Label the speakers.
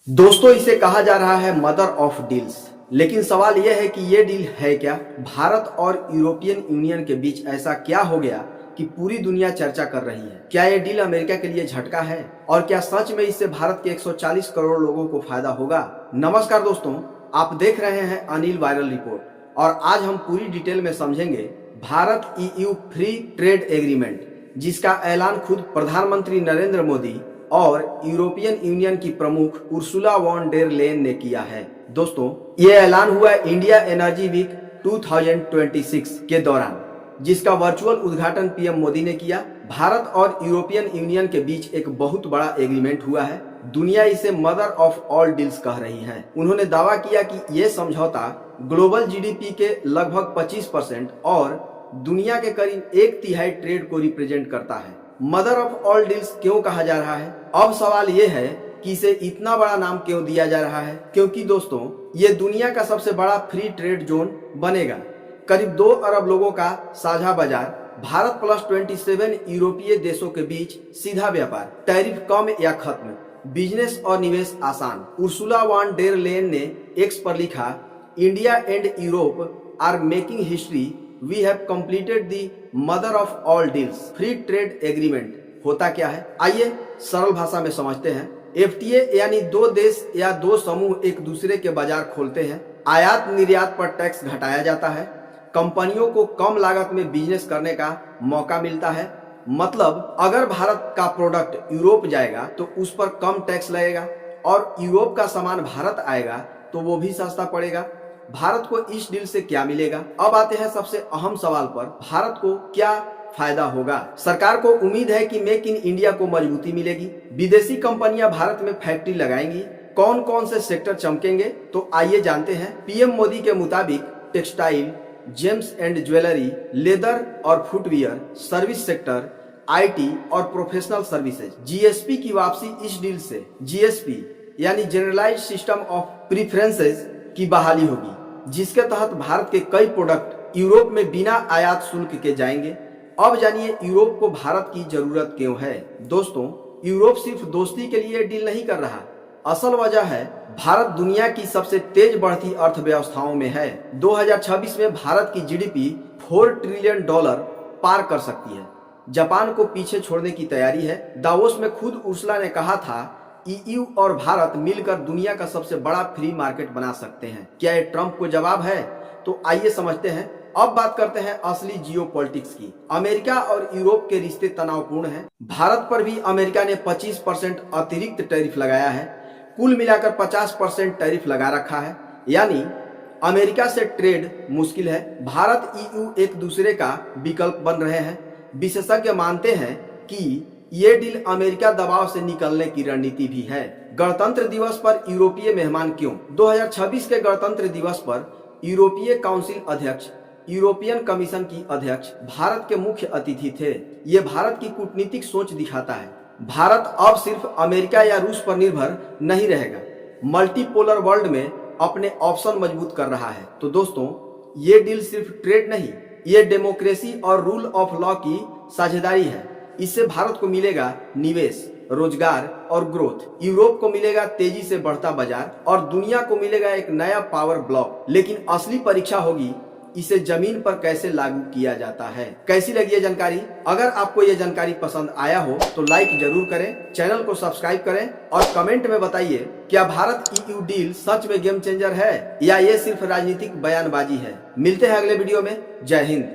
Speaker 1: दोस्तों, इसे कहा जा रहा है मदर ऑफ डील्स। लेकिन सवाल यह है कि ये डील है क्या? भारत और यूरोपियन यूनियन के बीच ऐसा क्या हो गया कि पूरी दुनिया चर्चा कर रही है? क्या ये डील अमेरिका के लिए झटका है? और क्या सच में इससे भारत के 140 करोड़ लोगों को फायदा होगा? नमस्कार दोस्तों, आप देख रहे हैं अनिल वायरल रिपोर्ट और आज हम पूरी डिटेल में समझेंगे Bharat EU free trade agreement, जिसका ऐलान खुद प्रधानमंत्री नरेंद्र मोदी और यूरोपियन यूनियन की प्रमुख उर्सुला वॉन डेर लेयन ने किया है। दोस्तों, ये ऐलान हुआ इंडिया एनर्जी वीक 2026 के दौरान, जिसका वर्चुअल उद्घाटन पीएम मोदी ने किया। भारत और यूरोपियन यूनियन के बीच एक बहुत बड़ा एग्रीमेंट हुआ है। दुनिया इसे मदर ऑफ ऑल डील्स कह रही है। उन्होंने दावा किया कि ये समझौता ग्लोबल जीडीपी के लगभग 25% और दुनिया के करीब 1/3 ट्रेड को रिप्रेजेंट करता है। मदर ऑफ ऑल डील्स क्यों कहा जा रहा है? अब सवाल ये है कि इसे इतना बड़ा नाम क्यों दिया जा रहा है? क्योंकि दोस्तों, ये दुनिया का सबसे बड़ा फ्री ट्रेड जोन बनेगा। करीब 2 अरब लोगों का साझा बाजार, भारत प्लस 27 यूरोपीय देशों के बीच सीधा व्यापार, टैरिफ कम या खत्म, बिजनेस और निवेश आसान। उर्सुला वॉन डेर लेयन ने एक्स पर लिखा, India and Europe are making history, we have completed the mother of all deals. Free trade agreement होता क्या है? आइए सरल भाषा में समझते हैं। FTA यानी 2 देश या 2 समूह एक दूसरे के बाजार खोलते हैं। आयात निर्यात पर टैक्स घटाया जाता है। कंपनियों को कम लागत में बिजनेस करने का मौका मिलता है। मतलब अगर भारत का प्रोडक्ट यूरोप जाएगा तो उस पर कम टैक्स लगेगा और यूरोप का सामान भारत आएगा तो वो भी सस्ता पड़ेगा। भारत को इस डील से क्या मिलेगा? अब आते हैं सबसे अहम सवाल पर, भारत को क्या फायदा होगा? सरकार को उम्मीद है कि मेक इन इंडिया को मजबूती मिलेगी। विदेशी कंपनियां भारत में फैक्ट्री लगाएंगी। कौन कौन से सेक्टर चमकेंगे? तो आइए जानते हैं। पीएम मोदी के मुताबिक textile, James and jewellery, leather और फुटवियर, सर्विस सेक्टर, IT और प्रोफेशनल सर्विसेज। GSP की वापसी इस डील से, GSP यानी जनरलाइज्ड सिस्टम ऑफ प्रीफरेंसेस की बहाली होगी, जिसके तहत भारत के कई प्रोडक्ट यूरोप में बिना आयात शुल्क के जाएंगे। अब जानिए यूरोप को भारत की जरूरत क्यों है। दोस्तों, यूरोप सिर्फ दोस्ती के लिए डील नहीं कर रहा। असल वजह है भारत दुनिया की सबसे तेज बढ़ती अर्थव्यवस्थाओं में है। 2026 में भारत की GDP $4 ट्रिलियन पार कर सकती है। जापान को पीछे छोड़ने की तैयारी है। दावोस में खुद उर्सुला ने कहा था, EU और भारत मिलकर दुनिया का सबसे बड़ा फ्री मार्केट बना सकते हैं। क्या ये ट्रंप को जवाब है? तो आइए समझते हैं। अब बात करते हैं असली जियोपॉलिटिक्स की। अमेरिका और यूरोप के रिश्ते तनावपूर्ण हैं। भारत पर भी अमेरिका ने 25% अतिरिक्त टैरिफ लगाया है। कुल मिलाकर 50% टैरिफ लगा रखा है। यानी अमेरिका से ट्रेड मुश्किल है। भारत EU एक दूसरे का विकल्प बन रहे हैं। विशेषज्ञ मानते हैं कि ये डील अमेरिका दबाव से निकलने की रणनीति भी है। गणतंत्र दिवस पर यूरोपीय मेहमान क्यों? 2026 के गणतंत्र दिवस पर यूरोपीय काउंसिल अध्यक्ष, यूरोपियन कमीशन की अध्यक्ष भारत के मुख्य अतिथि थे। ये भारत की कूटनीतिक सोच दिखाता है। भारत अब सिर्फ अमेरिका या रूस पर निर्भर नहीं रहेगा, मल्टीपोलर वर्ल्ड में अपने ऑप्शन मजबूत कर रहा है। तो दोस्तों, ये डील सिर्फ ट्रेड नहीं, ये डेमोक्रेसी और रूल ऑफ लॉ की साझेदारी है। इससे भारत को मिलेगा निवेश, रोजगार और ग्रोथ। यूरोप को मिलेगा तेजी से बढ़ता बाजार और दुनिया को मिलेगा एक नया पावर ब्लॉक। लेकिन असली परीक्षा होगी इसे जमीन पर कैसे लागू किया जाता है। कैसी लगी ये जानकारी? अगर आपको ये जानकारी पसंद आया हो तो लाइक जरूर करें, चैनल को सब्सक्राइब करें और कमेंट में बताइए, क्या भारत EU डील सच में गेम चेंजर है या ये सिर्फ राजनीतिक बयानबाजी है? मिलते हैं अगले वीडियो में। जय हिंद।